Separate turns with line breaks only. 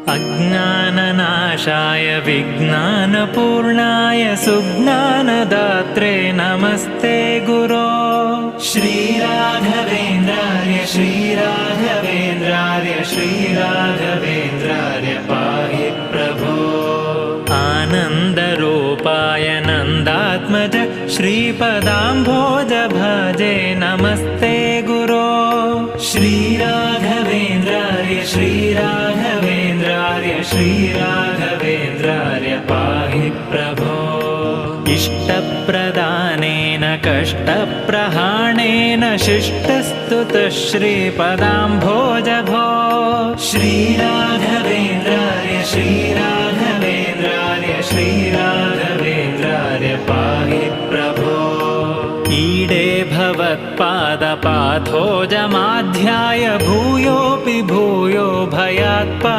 अज्ञाननाशाय विज्ञानपूर्णाय सुज्ञानदात्रे नमस्ते गुरो। श्रीराघवेन्द्रार्य श्रीराघवेन्द्रार्य श्रीराघवेन्द्रार्य पाहि प्रभो। आनन्दरूपाय नन्दात्मज श्रीपदाम्भोज भजे नमस्ते गुरो। श्रीराघवेन्द्रार्य श्रीराघवेन्द्रार्य श्रीराघवेन्द्रार्य पाहि प्रभो। इष्टप्रदानेन कष्टप्रहाणेन शिष्टस्तुतः श्रीपदाम्भोज भो। श्रीराघवेन्द्रार्य श्रीराघवेन्द्रार्य श्रीराघवेन्द्रार्य पाहि प्रभो। ईडे भवत्पादपाथोजमाध्याय भूयोऽपि भूयो भयात्पा